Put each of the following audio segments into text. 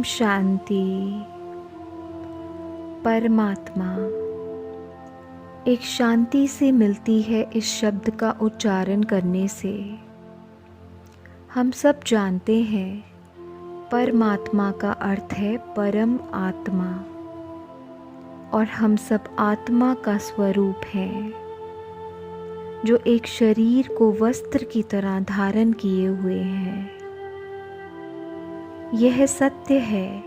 शांति। परमात्मा एक शांति से मिलती है इस शब्द का उच्चारण करने से। हम सब जानते हैं परमात्मा का अर्थ है परम आत्मा, और हम सब आत्मा का स्वरूप हैं जो एक शरीर को वस्त्र की तरह धारण किए हुए हैं। यह सत्य है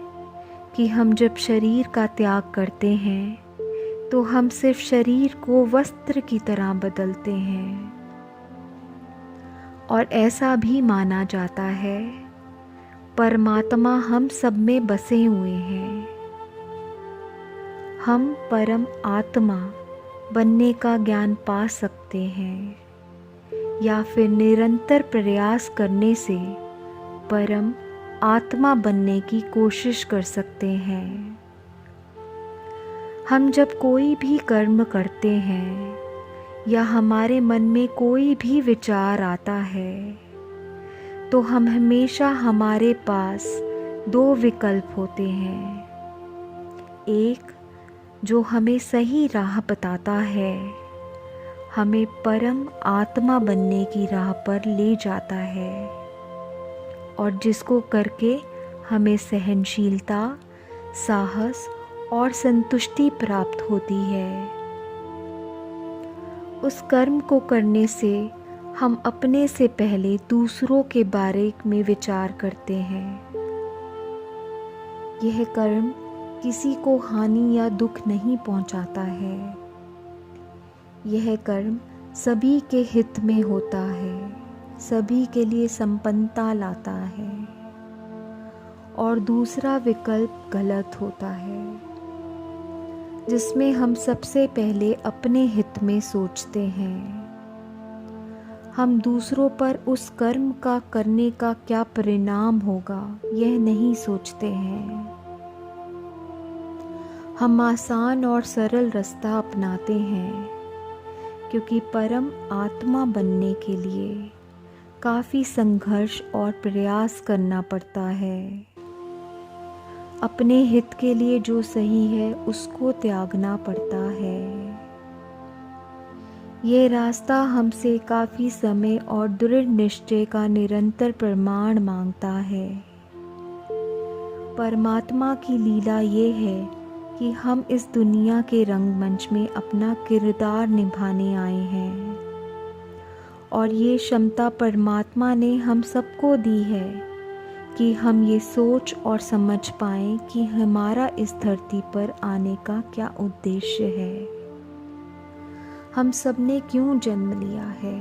कि हम जब शरीर का त्याग करते हैं तो हम सिर्फ शरीर को वस्त्र की तरह बदलते हैं, और ऐसा भी माना जाता है परमात्मा हम सब में बसे हुए हैं। हम परम आत्मा बनने का ज्ञान पा सकते हैं या फिर निरंतर प्रयास करने से परम आत्मा बनने की कोशिश कर सकते हैं। हम जब कोई भी कर्म करते हैं या हमारे मन में कोई भी विचार आता है तो हम हमेशा हमारे पास दो विकल्प होते हैं। एक जो हमें सही राह बताता है, हमें परम आत्मा बनने की राह पर ले जाता है, और जिसको करके हमें सहनशीलता, साहस और संतुष्टि प्राप्त होती है। उस कर्म को करने से हम अपने से पहले दूसरों के बारे में विचार करते हैं। यह कर्म किसी को हानि या दुख नहीं पहुंचाता है। यह कर्म सभी के हित में होता है, सभी के लिए संपन्नता लाता है। और दूसरा विकल्प गलत होता है, जिसमें हम सबसे पहले अपने हित में सोचते हैं। हम दूसरों पर उस कर्म का करने का क्या परिणाम होगा यह नहीं सोचते हैं। हम आसान और सरल रास्ता अपनाते हैं, क्योंकि परम आत्मा बनने के लिए काफ़ी संघर्ष और प्रयास करना पड़ता है। अपने हित के लिए जो सही है उसको त्यागना पड़ता है। ये रास्ता हमसे काफ़ी समय और दृढ़ निश्चय का निरंतर प्रमाण मांगता है। परमात्मा की लीला ये है कि हम इस दुनिया के रंगमंच में अपना किरदार निभाने आए हैं, और ये क्षमता परमात्मा ने हम सबको दी है कि हम ये सोच और समझ पाएं कि हमारा इस धरती पर आने का क्या उद्देश्य है। हम सब ने क्यों जन्म लिया है,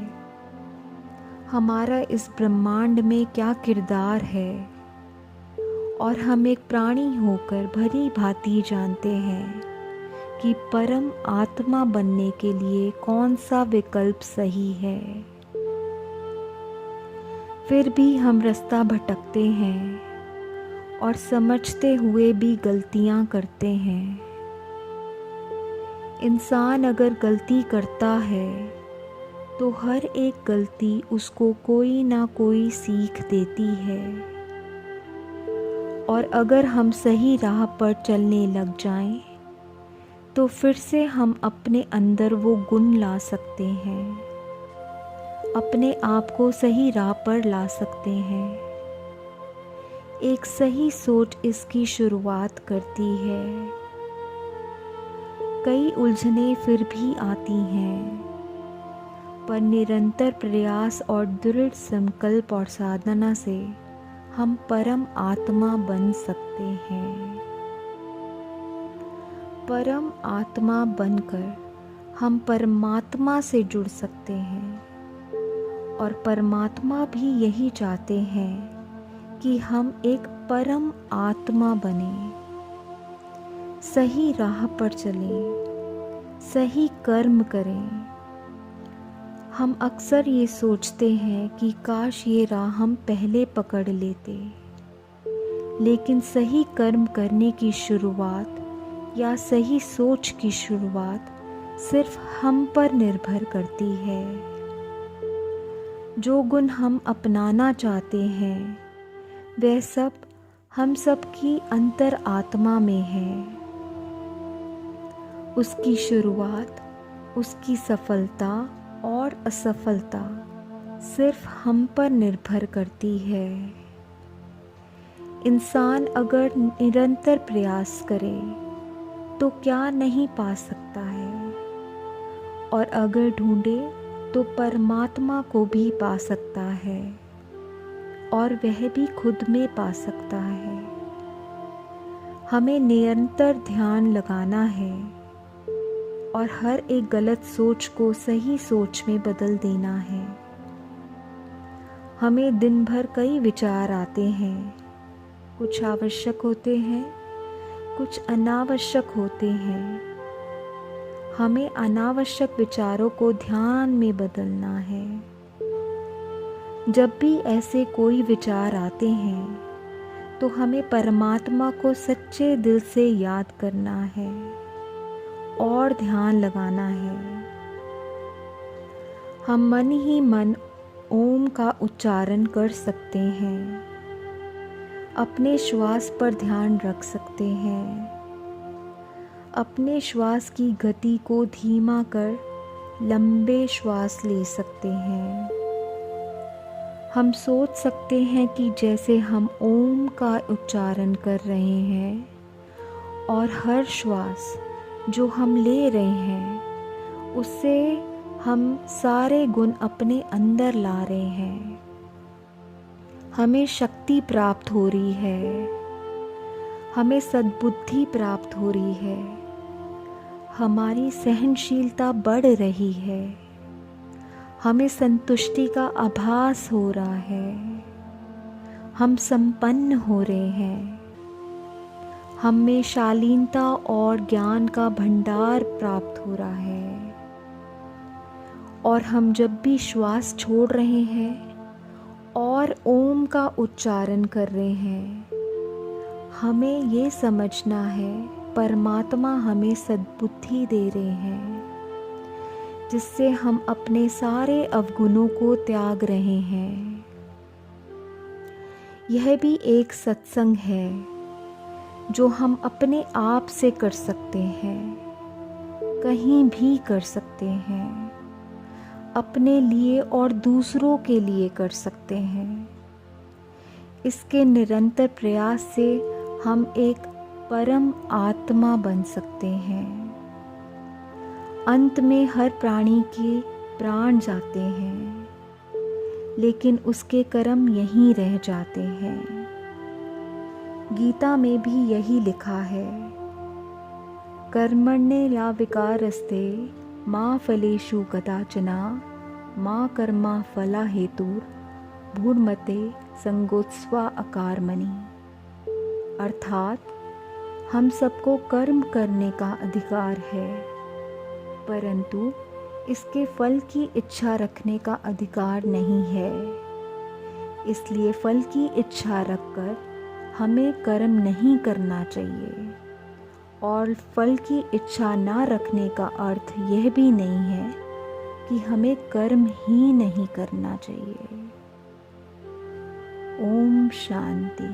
हमारा इस ब्रह्मांड में क्या किरदार है, और हम एक प्राणी होकर भली भांति जानते हैं कि परम आत्मा बनने के लिए कौन सा विकल्प सही है। फिर भी हम रास्ता भटकते हैं और समझते हुए भी गलतियां करते हैं। इंसान अगर गलती करता है तो हर एक गलती उसको कोई ना कोई सीख देती है, और अगर हम सही राह पर चलने लग जाएं तो फिर से हम अपने अंदर वो गुण ला सकते हैं, अपने आप को सही राह पर ला सकते हैं। एक सही सोच इसकी शुरुआत करती है। कई उलझनें फिर भी आती हैं, पर निरंतर प्रयास और दृढ़ संकल्प और साधना से हम परम आत्मा बन सकते हैं। परम आत्मा बनकर हम परमात्मा से जुड़ सकते हैं, और परमात्मा भी यही चाहते हैं कि हम एक परम आत्मा बने, सही राह पर चलें, सही कर्म करें। हम अक्सर ये सोचते हैं कि काश ये राह हम पहले पकड़ लेते, लेकिन सही कर्म करने की शुरुआत या सही सोच की शुरुआत सिर्फ हम पर निर्भर करती है। जो गुण हम अपनाना चाहते हैं वह सब हम सबकी अंतर आत्मा में है। उसकी शुरुआत, उसकी सफलता और असफलता सिर्फ हम पर निर्भर करती है। इंसान अगर निरंतर प्रयास करे तो क्या नहीं पा सकता है, और अगर ढूंढे तो परमात्मा को भी पा सकता है, और वह भी खुद में पा सकता है। हमें निरंतर ध्यान लगाना है और हर एक गलत सोच को सही सोच में बदल देना है। हमें दिन भर कई विचार आते हैं, कुछ आवश्यक होते हैं, कुछ अनावश्यक होते हैं। हमें अनावश्यक विचारों को ध्यान में बदलना है। जब भी ऐसे कोई विचार आते हैं तो हमें परमात्मा को सच्चे दिल से याद करना है और ध्यान लगाना है। हम मन ही मन ओम का उच्चारण कर सकते हैं, अपने श्वास पर ध्यान रख सकते हैं, अपने श्वास की गति को धीमा कर लंबे श्वास ले सकते हैं। हम सोच सकते हैं कि जैसे हम ओम का उच्चारण कर रहे हैं और हर श्वास जो हम ले रहे हैं उससे हम सारे गुण अपने अंदर ला रहे हैं। हमें शक्ति प्राप्त हो रही है, हमें सद्बुद्धि प्राप्त हो रही है, हमारी सहनशीलता बढ़ रही है, हमें संतुष्टि का आभास हो रहा है, हम संपन्न हो रहे हैं, हमें शालीनता और ज्ञान का भंडार प्राप्त हो रहा है। और हम जब भी श्वास छोड़ रहे हैं और ओम का उच्चारण कर रहे हैं, हमें ये समझना है परमात्मा हमें सद्बुद्धि दे रहे हैं, जिससे हम अपने सारे अवगुणों को त्याग रहे हैं। यह भी एक सत्संग है जो हम अपने आप से कर सकते हैं, कहीं भी कर सकते हैं, अपने लिए और दूसरों के लिए कर सकते हैं। इसके निरंतर प्रयास से हम एक परम आत्मा बन सकते हैं। अंत में हर प्राणी के प्राण जाते हैं, लेकिन उसके कर्म यहीं रह जाते हैं। गीता में भी यही लिखा है, कर्मण्येवा विकारस्ते माँ फलेषु कदाचना माँ कर्मा फला हेतुर भूर्मते संगोत्स्वा अकारमणि। अर्थात हम सबको कर्म करने का अधिकार है, परंतु इसके फल की इच्छा रखने का अधिकार नहीं है। इसलिए फल की इच्छा रखकर हमें कर्म नहीं करना चाहिए, और फल की इच्छा ना रखने का अर्थ यह भी नहीं है कि हमें कर्म ही नहीं करना चाहिए। ओम शांति।